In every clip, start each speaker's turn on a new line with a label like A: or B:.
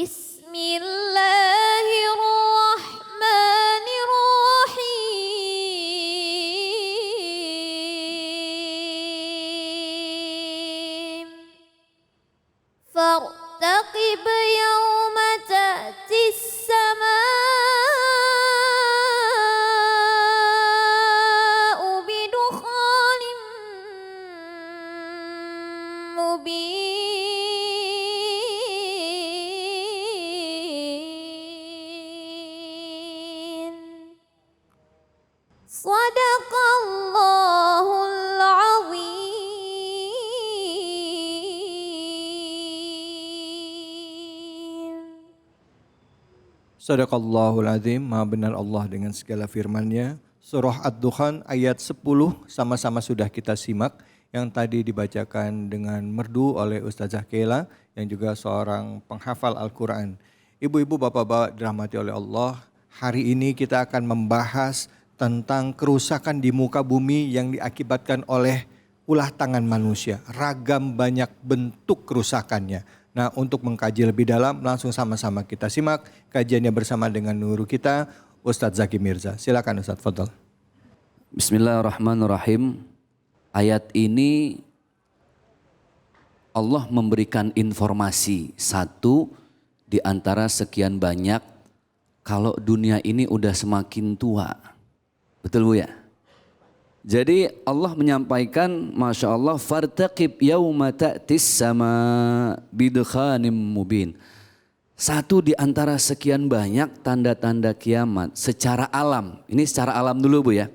A: Bismillahirrahmanirrahim. Fartaqib yawma ta'tis samaa'u bidukhanin mubin. Sadaqallahul azim.
B: Sadaqallahul azim, maha benar Allah dengan segala firman-Nya. Surah Ad-Dukhan ayat 10 sama-sama sudah kita simak, yang tadi dibacakan dengan merdu oleh Ustazah Kela yang juga seorang penghafal Al-Quran. Ibu-ibu, bapak-bapak dirahmati oleh Allah, hari ini kita akan membahas tentang kerusakan di muka bumi yang diakibatkan oleh ulah tangan manusia. Ragam banyak bentuk kerusakannya. Nah, untuk mengkaji lebih dalam, langsung sama-sama kita simak kajiannya bersama dengan guru kita, Ustadz Zaki Mirza. Silakan Ustadz, fadhal.
C: Bismillahirrahmanirrahim. Ayat ini Allah memberikan informasi satu di antara sekian banyak kalau dunia ini udah semakin tua. Betul Bu ya? Jadi Allah menyampaikan, Masya Allah, fartaqib yawma ta'tis sama bidukhanim mubin. Satu di antara sekian banyak tanda-tanda kiamat secara alam. Ini secara alam dulu Bu ya.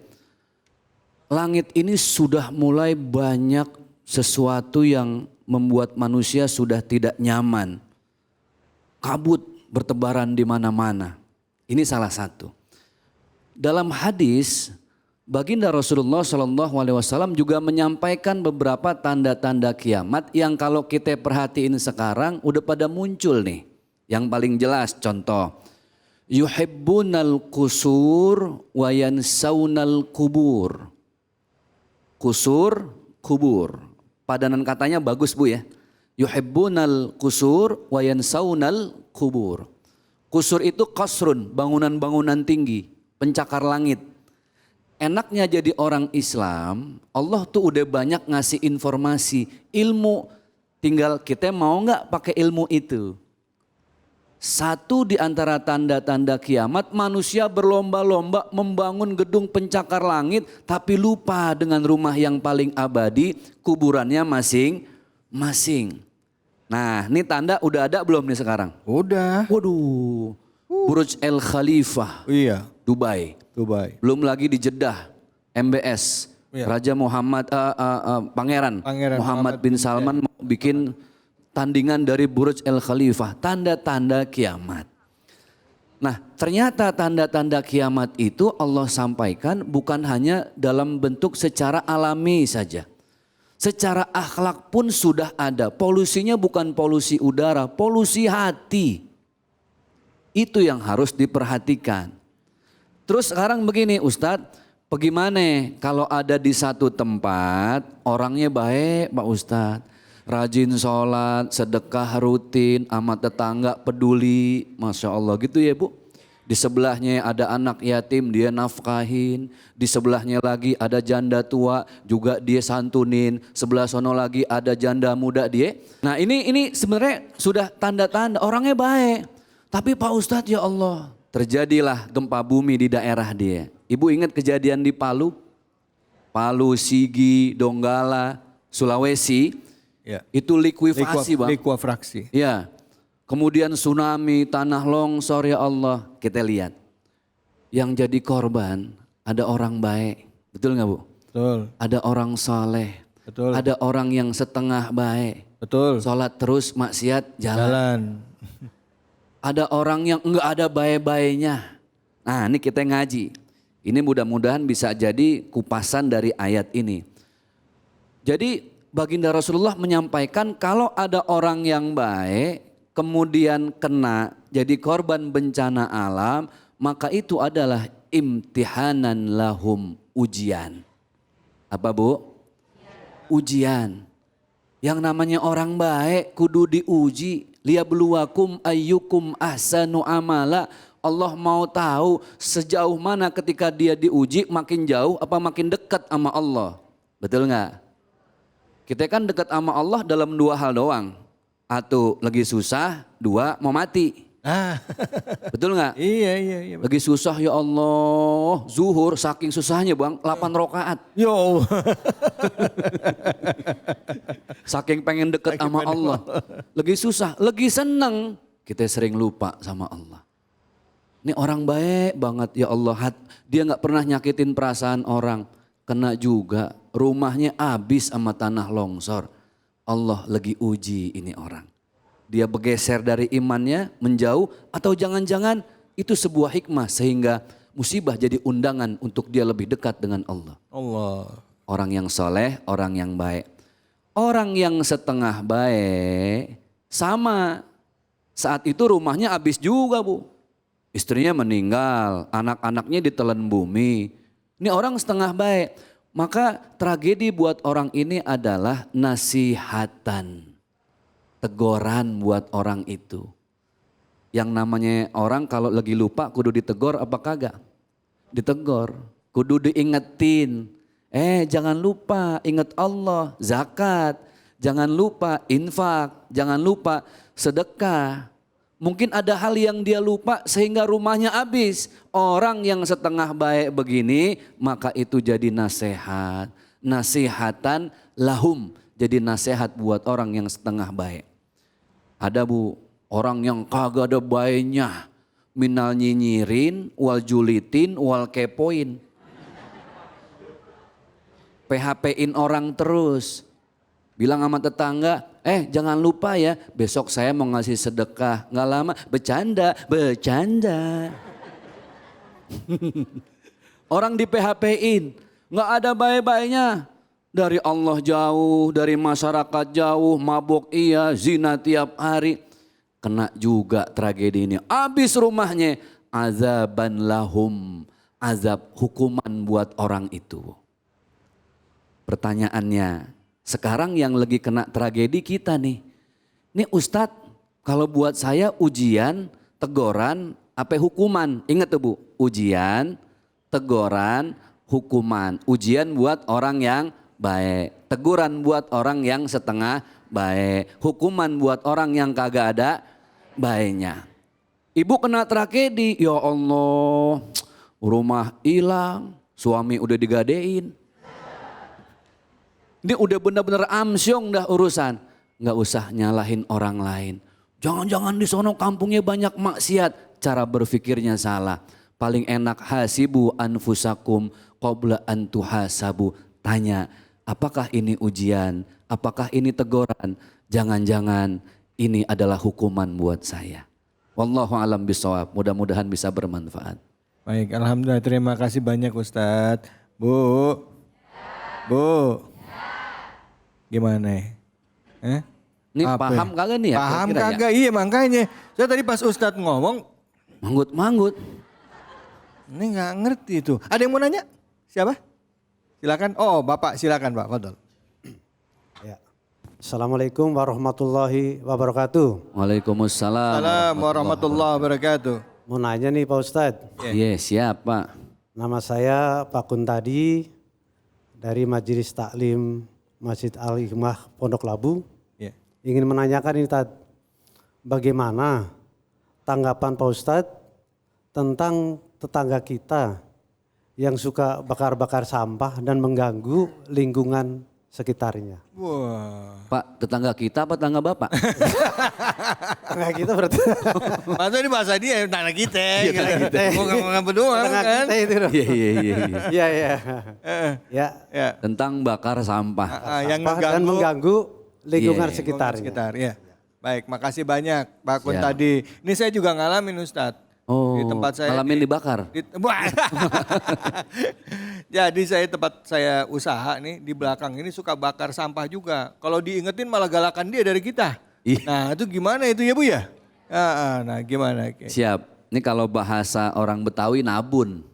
C: Langit ini sudah mulai banyak sesuatu yang membuat manusia sudah tidak nyaman. Kabut bertebaran di mana-mana. Ini salah satu. Dalam hadis, Baginda Rasulullah SAW juga menyampaikan beberapa tanda-tanda kiamat yang kalau kita perhatiin sekarang udah pada muncul nih. Yang paling jelas contoh, yuhibbunal qusur wa yansawnal kubur. Kusur, kubur. Padanan katanya bagus Bu ya. Yuhibbunal qusur wa yansawnal kubur. Kusur itu qasrun, bangunan-bangunan tinggi, pencakar langit. Enaknya jadi orang Islam, Allah tuh udah banyak ngasih informasi, ilmu. Tinggal kita mau nggak pakai ilmu itu. Satu di antara tanda-tanda kiamat, manusia berlomba-lomba membangun gedung pencakar langit, tapi lupa dengan rumah yang paling abadi, kuburannya masing-masing. Nah, ini tanda udah ada belum nih sekarang?
B: Udah.
C: Waduh, Burj Al Khalifah,
B: Iya,
C: Dubai. Belum lagi di Jeddah, MBS,
B: Iya.
C: Raja Muhammad, Pangeran Muhammad bin Salman mau bikin tandingan dari Burj Al Khalifah, tanda-tanda kiamat. Nah, ternyata tanda-tanda kiamat itu Allah sampaikan bukan hanya dalam bentuk secara alami saja. Secara akhlak pun sudah ada. Polusinya bukan polusi udara, polusi hati. Itu yang harus diperhatikan. Terus sekarang begini Ustadz, bagaimana kalau ada di satu tempat orangnya baik Pak Ustadz. Rajin sholat, sedekah rutin, sama tetangga peduli, Masya Allah gitu ya Bu. Di sebelahnya ada anak yatim, dia nafkahin. Di sebelahnya lagi ada janda tua, juga dia santunin. Sebelah sono lagi ada janda muda dia. Nah ini sebenarnya sudah tanda-tanda orangnya baik. Tapi Pak Ustadz ya Allah, terjadilah gempa bumi di daerah dia. Ibu ingat kejadian di Palu? Palu, Sigi, Donggala, Sulawesi.
B: Ya.
C: Itu likuifasi Bang.
B: Likuifraksi.
C: Ya. Kemudian tsunami, tanah longsor ya Allah. Kita lihat. Yang jadi korban ada orang baik. Betul nggak Bu?
B: Betul.
C: Ada orang soleh.
B: Betul.
C: Ada orang yang setengah baik.
B: Betul.
C: Sholat terus, maksiat jalan. Ada orang yang enggak ada baik-baiknya. Nah ini kita ngaji. Ini mudah-mudahan bisa jadi kupasan dari ayat ini. Jadi Baginda Rasulullah menyampaikan kalau ada orang yang baik kemudian kena jadi korban bencana alam, maka itu adalah imtihanan lahum, ujian. Apa Bu? Ujian. Yang namanya orang baik kudu diuji. Liyabluwakum ayyukum ahsanu amala. Allah mau tahu sejauh mana ketika dia diuji, makin jauh apa makin dekat sama Allah. Betul nggak? Kita kan dekat sama Allah dalam dua hal doang. Satu lagi susah, dua mau mati. Betul nggak?
B: Iya.
C: Lagi susah ya Allah, zuhur saking susahnya bang, 8 rakaat.
B: Yo.
C: Saking pengen deket sama Allah. Lagi susah, lagi seneng, kita sering lupa sama Allah. Ini orang baik banget ya Allah, dia gak pernah nyakitin perasaan orang. Kena juga, rumahnya habis sama tanah longsor. Allah lagi uji ini orang. Dia bergeser dari imannya menjauh atau jangan-jangan itu sebuah hikmah sehingga musibah jadi undangan untuk dia lebih dekat dengan Allah. Orang yang soleh, orang yang baik. Orang yang setengah baik sama saat itu rumahnya habis juga bu. Istrinya meninggal, anak-anaknya ditelan bumi. Ini orang setengah baik. Maka tragedi buat orang ini adalah nasihatan. Teguran buat orang itu. Yang namanya orang kalau lagi lupa kudu ditegor apa kagak? Ditegor, kudu diingetin. Jangan lupa ingat Allah, zakat. Jangan lupa infak, jangan lupa sedekah. Mungkin ada hal yang dia lupa sehingga rumahnya habis. Orang yang setengah baik begini maka itu jadi nasihat. Nasihatan lahum. Jadi nasihat buat orang yang setengah baik. Ada bu, orang yang kagak ada baiknya. Minal nyinyirin, wal julitin, wal kepoin. PHP-in orang terus. Bilang sama tetangga, jangan lupa ya besok saya mau ngasih sedekah. Nggak lama, bercanda. Orang di PHP-in, nggak ada baik-baiknya. Dari Allah jauh, dari masyarakat jauh, mabuk iya, zina tiap hari. Kena juga tragedi ini. Habis rumahnya, azaban lahum. Azab hukuman buat orang itu. Pertanyaannya, sekarang yang lagi kena tragedi kita nih. Ini Ustadz, kalau buat saya ujian, teguran, apa hukuman? Ingat tuh bu, ujian, teguran, hukuman. Ujian buat orang yang baik, teguran buat orang yang setengah baik, hukuman buat orang yang kagak ada baiknya. Ibu kena tragedi, ya Allah, rumah hilang, suami udah digadein. Ini udah benar-benar amsyong dah urusan. Nggak usah nyalahin orang lain. Jangan-jangan di sono kampungnya banyak maksiat, cara berpikirnya salah. Paling enak hasibu anfusakum qabla an tuhasabu. Tanya, apakah ini ujian? Apakah ini teguran? Jangan-jangan ini adalah hukuman buat saya. Wallahu alam bisawab. Mudah-mudahan bisa bermanfaat.
B: Baik, alhamdulillah terima kasih banyak Ustadz. Bu. Gimana ya?
C: Ini paham kagak nih ya?
B: Paham kagak, iya makanya. Saya tadi pas Ustadz ngomong.
C: Manggut-manggut.
B: Ini gak ngerti itu. Ada yang mau nanya? Siapa? Silakan. Oh Bapak silakan Pak, fadhol.
D: Ya. Assalamualaikum warahmatullahi wabarakatuh.
C: Waalaikumsalam.
B: Assalamualaikum warahmatullahi wabarakatuh.
D: Mau nanya nih Pak Ustadz.
C: Iya siap Pak.
D: Nama saya Pak Kuntadi dari Majelis Taklim Masjid Al-Hikmah Pondok Labu.
B: Yeah.
D: Ingin menanyakan ini Tad, bagaimana tanggapan Pak Ustadz tentang tetangga kita yang suka bakar-bakar sampah dan mengganggu lingkungan sekitarnya.
B: Wah.
C: Pak, tetangga kita apa tetangga Bapak?
D: Tetangga kita berarti.
B: Masa ini bahasa dia tetangga kita.
C: Iya, tetangga kita.
B: Bukan berdua
D: Tetangga
B: kan.
D: kita itu.
C: Iya.
D: Iya. Ya.
B: Ya.
C: Tentang bakar sampah.
B: Yang
D: Sampah dan mengganggu lingkungan
C: Iya.
D: sekitarnya.
B: sekitar, ya. Baik, makasih banyak Pak Kun
C: Siap.
B: tadi. Ini saya juga ngalamin Ustadz.
C: Oh,
B: Di tempat saya.
C: ngalamin dibakar?
B: Wah. Jadi tempat saya usaha nih di belakang ini suka bakar sampah juga. Kalau diingetin malah galakan dia dari kita.
C: Ih.
B: Nah itu gimana itu ya Bu ya? Nah gimana?
C: Siap. Ini kalau bahasa orang Betawi nabun.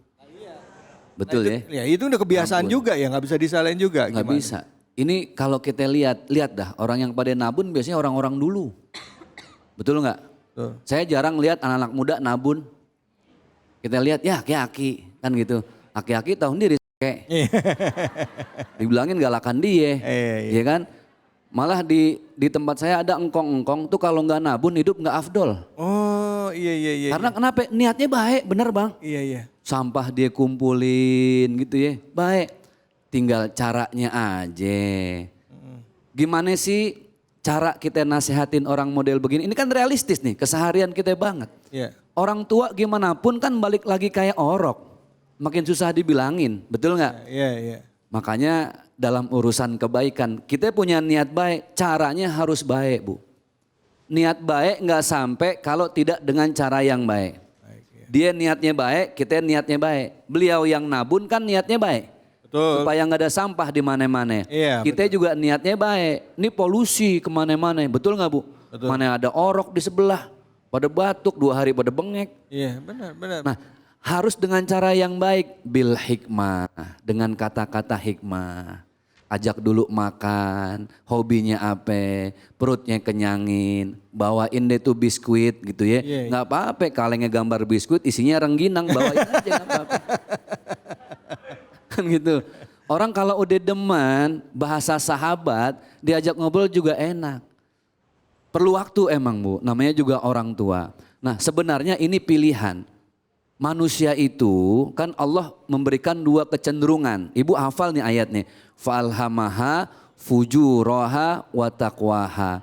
C: Betul ya?
B: Ya itu udah kebiasaan
C: Nabun.
B: juga ya, nggak bisa disalahin juga.
C: Nggak
B: Gimana?
C: bisa. Ini kalau kita lihat dah orang yang pada nabun biasanya orang-orang dulu. Betul nggak?
B: Betul.
C: Saya jarang lihat anak-anak muda nabun. Kita lihat ya aki-aki kan gitu. Aki-aki tahu sendiri kayak. Dibilangin galakan dia. Iya kan? Malah di tempat saya ada engkong-engkong tuh kalau nggak nabun hidup nggak afdol.
B: Oh iya.
C: Karena kenapa? Niatnya baik, bener bang.
B: Iya.
C: Sampah dia kumpulin gitu ya, baik. Tinggal caranya aja. Gimana sih cara kita nasehatin orang model begini? Ini kan realistis nih, keseharian kita banget.
B: Iya.
C: Orang tua gimana pun kan balik lagi kayak orok. Makin susah dibilangin, betul nggak?
B: Iya.
C: Makanya dalam urusan kebaikan, kita punya niat baik, caranya harus baik Bu. Niat baik nggak sampai kalau tidak dengan cara yang baik. Dia niatnya baik, kita niatnya baik. Beliau yang nabun kan niatnya baik.
B: Betul.
C: Supaya nggak ada sampah di mana-mana.
B: Iya,
C: Kita juga niatnya baik. Ini polusi kemana-mana, betul nggak Bu?
B: Betul.
C: Mana ada orok di sebelah, pada batuk 2 hari pada bengek.
B: Iya benar.
C: Nah harus dengan cara yang baik, bil hikmah, dengan kata-kata hikmah. Ajak dulu makan, hobinya apa, perutnya kenyangin, bawain deh tuh biskuit gitu ya.
B: Iya.
C: Nggak apa-apa, kalengnya gambar biskuit isinya rengginang, bawain aja nggak apa-apa. Kan gitu. Orang kalau udah demen bahasa sahabat, diajak ngobrol juga enak. Perlu waktu emang Bu, namanya juga orang tua. Nah sebenarnya ini pilihan. Manusia itu kan Allah memberikan 2 kecenderungan. Ibu hafal nih ayatnya. Falhamaha fujuraha wa taqwaha.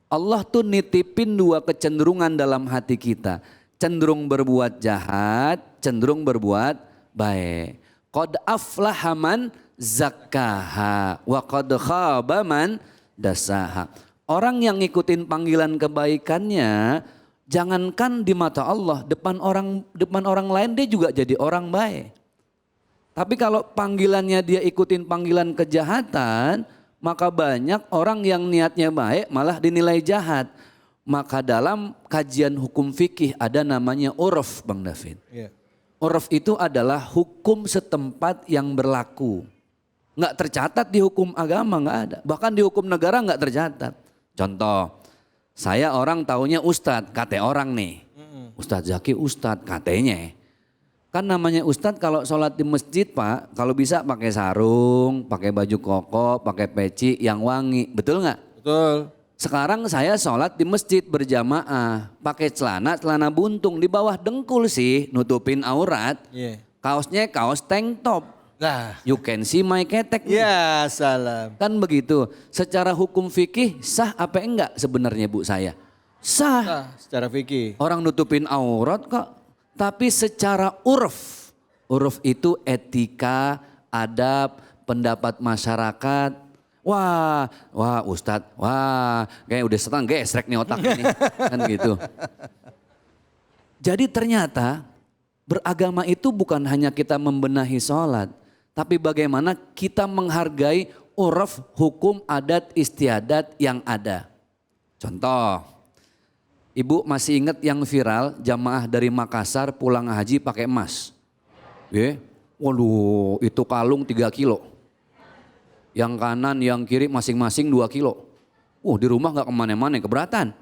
C: Allah tuh nitipin 2 kecenderungan dalam hati kita. Cenderung berbuat jahat, cenderung berbuat baik. Qad aflaha man zakkaha wa qad khaba man dasaha. Orang yang ngikutin panggilan kebaikannya, jangankan di mata Allah, depan orang lain dia juga jadi orang baik. Tapi kalau panggilannya dia ikutin panggilan kejahatan, maka banyak orang yang niatnya baik malah dinilai jahat. Maka dalam kajian hukum fikih ada namanya urf Bang David.
B: Iya.
C: Urf itu adalah hukum setempat yang berlaku. Nggak tercatat di hukum agama, nggak ada. Bahkan di hukum negara nggak tercatat. Contoh, saya orang taunya ustadz, kata orang nih. Ustadz Zaki ustadz, katanya. Kan namanya ustadz kalau sholat di masjid Pak, kalau bisa pakai sarung, pakai baju koko, pakai peci yang wangi. Betul nggak?
B: Betul.
C: Sekarang saya sholat di masjid berjamaah, pakai celana buntung di bawah dengkul sih, nutupin aurat.
B: Iya.
C: Kaosnya kaos tank top.
B: Nah.
C: You can see my ketek.
B: Ya salam.
C: Kan begitu. Secara hukum fikih sah apa enggak sebenarnya Bu saya? Sah.
B: Nah, secara fikih.
C: Orang nutupin aurat kok. Tapi secara urf. Urf itu etika, adab, pendapat masyarakat. Wah Ustadz, kayak udah setengah gesrek nih otak ini. Kan gitu. Jadi ternyata beragama itu bukan hanya kita membenahi sholat. Tapi bagaimana kita menghargai uruf, hukum, adat, istiadat yang ada. Contoh, Ibu masih ingat yang viral jamaah dari Makassar pulang haji pakai emas. Waduh itu kalung 3 kilo. Yang kanan, yang kiri masing-masing 2 kilo. Di rumah gak kemana-mana, keberatan.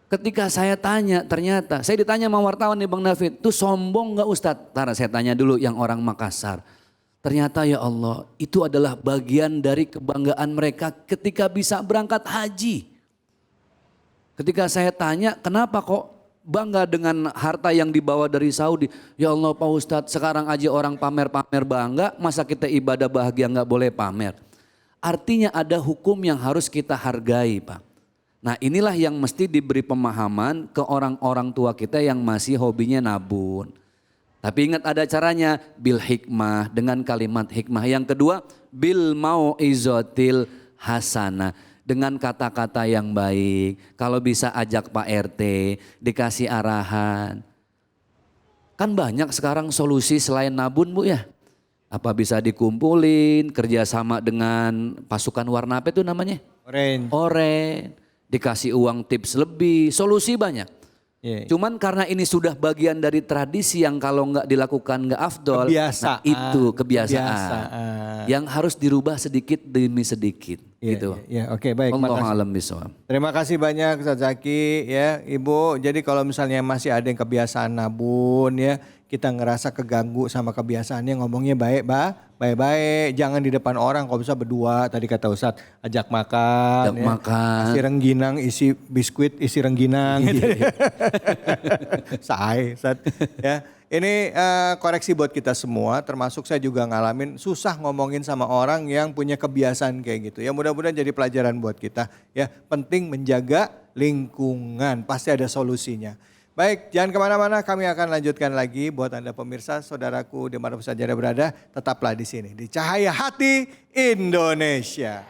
C: Ketika saya tanya ternyata, saya ditanya sama wartawan nih Bang David, itu sombong gak Ustadz? Ntar saya tanya dulu yang orang Makassar. Ternyata ya Allah itu adalah bagian dari kebanggaan mereka ketika bisa berangkat haji. Ketika saya tanya kenapa kok bangga dengan harta yang dibawa dari Saudi. Ya Allah Pak Ustadz sekarang aja orang pamer-pamer bangga, masa kita ibadah bahagia gak boleh pamer. Artinya ada hukum yang harus kita hargai Pak. Nah inilah yang mesti diberi pemahaman ke orang-orang tua kita yang masih hobinya nabun. Tapi ingat ada caranya, bil hikmah dengan kalimat hikmah. Yang kedua, bil mau'izotil hasanah. Dengan kata-kata yang baik, kalau bisa ajak Pak RT, dikasih arahan. Kan banyak sekarang solusi selain nabun Bu ya. Apa bisa dikumpulin, kerjasama dengan pasukan warna apa itu namanya?
B: Orange.
C: Dikasih uang tips lebih, solusi banyak.
B: Iya.
C: Cuman karena ini sudah bagian dari tradisi yang kalau nggak dilakukan nggak afdol.
B: Kebiasaan.
C: Nah itu kebiasaan.
B: Kebiasaan.
C: Yang harus dirubah sedikit demi sedikit.
B: Iya,
C: Gitu.
B: iya, oke baik.
C: Allahu
B: makasih.
C: a'lam bishawab.
B: Terima kasih banyak Ustaz Zaki ya Ibu. Jadi kalau misalnya masih ada yang kebiasaan nabun ya, kita ngerasa keganggu sama kebiasaannya ngomongnya baik-baik. Jangan di depan orang, kalau bisa berdua tadi kata Ustaz, ajak makan.
C: Ajak makan.
B: Isi rengginang, isi biskuit, isi rengginang. Gitu. Say, Ustaz. Ya. Ini koreksi buat kita semua, termasuk saya juga ngalamin susah ngomongin sama orang yang punya kebiasaan kayak gitu. Ya mudah-mudahan jadi pelajaran buat kita. Ya penting menjaga lingkungan, pasti ada solusinya. Baik, jangan kemana-mana, kami akan lanjutkan lagi buat Anda pemirsa, saudaraku dimanapun saja Anda berada, tetaplah di sini, di Cahaya Hati Indonesia.